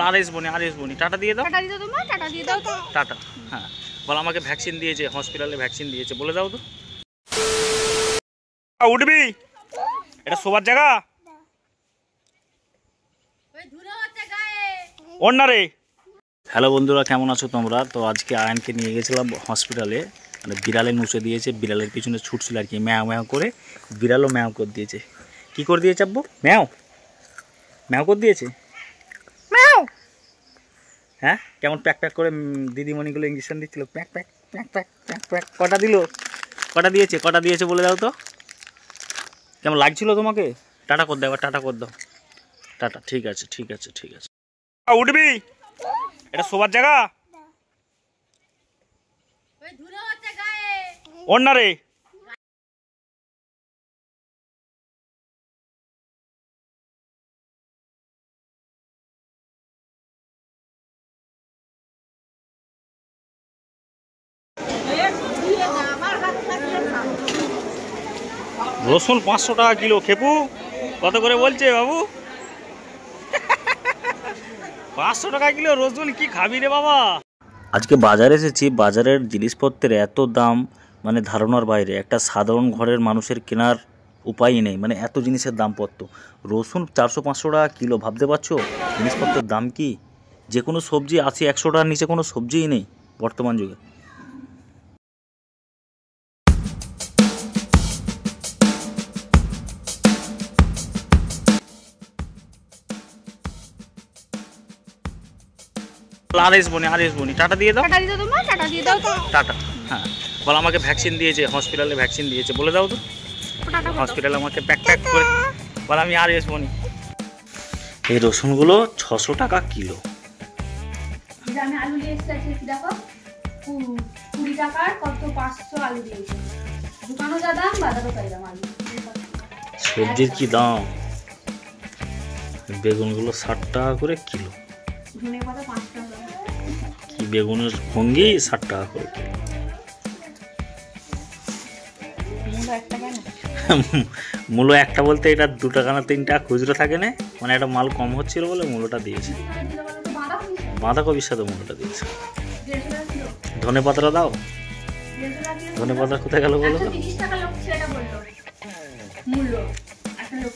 আর আসবনি tata দিয়ে দাও। Tata দিয়ে দাও মা, টাটা দিয়ে দাও তো। টাটা। হ্যাঁ বল, আমাকে ভ্যাকসিন দিয়েছে, হসপিটালে ভ্যাকসিন দিয়েছে, বলে দাও তো। উঠবি, এটা শোবার জায়গা ওর না রে। হ্যালো বন্ধুরা, কেমন আছো তোমরা? তো আজকে আয়নকে নিয়ে গেছিলাম হসপিটালে, মানে বিড়ালে নুচে দিয়েছে, বিড়ালের পিছনে ছুটছিল আর কি, ম্যাও ম্যাও করে। বিড়ালও ম্যাও করে দিয়েছে। কি করে দিয়েছে আব্বু? ম্যাও ম্যাও করে দিয়েছে। ম্যাও। হ্যাঁ কেমন প্যাক প্যাক করে দিদিমণিগুলো ইঞ্জেকশন দিচ্ছিল, pack pack pack pack pack pack. কটা দিল? কটা দিয়েছে বলে দাও তো। কেমন লাগছিল তোমাকে? টাটা করে দাও, টাটা করে দাও, টাটা। ঠিক আছে ঠিক আছে ঠিক আছে। উঠবি, এটা শোবার জায়গা ওর না রে। রসুন 500 টাকা কিলো। খেপু কত করে বলছে বাবু? 500 টাকা কিলো রসুন, কি খাবি রে বাবা? আজকে বাজারে এসেছি, বাজারের জিনিসপত্রের এত দাম মানে ধারণার বাইরে। একটা সাধারণ ঘরের মানুষের কেনার উপায়ই নেই, মানে এত জিনিসের দামপত্র। রসুন 400-500 টাকা কিলো, ভাবতে পারছো জিনিসপত্রের দাম কি? যে কোনো সবজি 80-100 টাকার নিচে কোনো সবজিই নেই বর্তমান যুগে। আর আসবনি টাটা দিয়ে দাও। টাটা দিয়ে দাও মা, টাটা দিয়ে দাও তো। টাটা। হ্যাঁ বল, আমাকে ভ্যাকসিন দিয়েছে, হসপিটালে ভ্যাকসিন দিয়েছে, বলে দাও তো। হসপিটালে আমাকে প্যাক প্যাক করে বল, আমি আর আসবনি। এই রসুনগুলো 600 টাকা কিলো। আমি আলু নিয়ে এসেছি, দেখো 20 টাকার কত 500 আলু দিয়েছে। দোকানও যা দাম, বাজারও তাই দাম আলু। সবজির কি দাম! বেগুনগুলো 60 টাকা করে কিলো। ধনে পাতা 5 টাকা। কি বেগুনের ভঙ্গি! 60 টাকা করে কিলো। মূলো একটা কেন? মূলো একটা বলতে এটা 2 টাকা না 3 টাকা খুচরো থাকে না, মানে একটা মাল কম হচ্ছিল বলে মূলোটা দিয়েছে। বাঁধাকপির সাথে মূলোটা দিয়েছে। ধনে পাতাটা দাও। ধনে পাতা কোথায় গেল বলো তো? 30 টাকা লোক সেটা বললো মূল্য একটা লোক।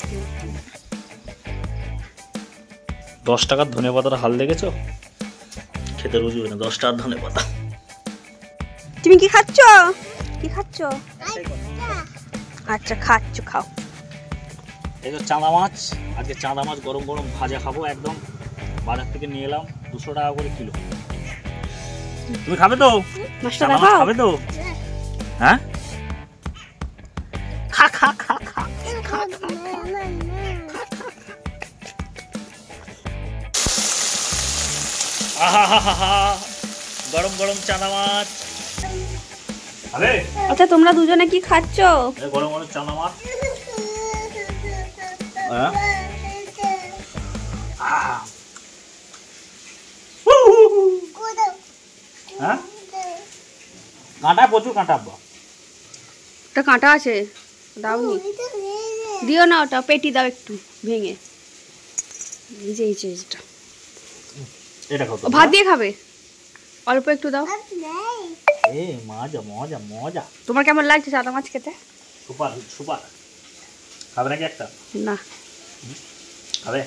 10 টাকার ধনে পাতার হাল দেখেছো? খেতে রুজবে না 10 টাকার ধনে পাতা। তুমি কি খাচ্ছ? কি খাচ্ছ? আচ্ছা খাচ্ছ, খাও। এই তো চাঁদা মাছ, আজকে চাঁদা মাছ গরম গরম ভাজা খাবো একদম। বাজার থেকে নিয়ে এলাম, 200 টাকা করে কিলো। তুমি খাবে তো? চাঁদা মাছ খাবে তো? হ্যাঁ খা খা খা খা। গরম গরম চাঁদা মাছ। আচ্ছা তোমরা দুজনে কি খাচ্ছ? গরম গরম চাঁদা মাছ। হ্যাঁ কাঁটা, প্রচুর কাঁটা। ওটা কাঁটা আছে, দাও নি, দিও না ওটা, পেটি দাও একটু ভেঙে। এই যে এটা এটা খাও। ভাত দিয়ে খাবে? অল্প একটু দাও। এ মজা মজা মজা। তোমার কেমন লাগছে চাঁদা মাছ খেতে? Super super. খাবে নাকি একটা? না খাবে?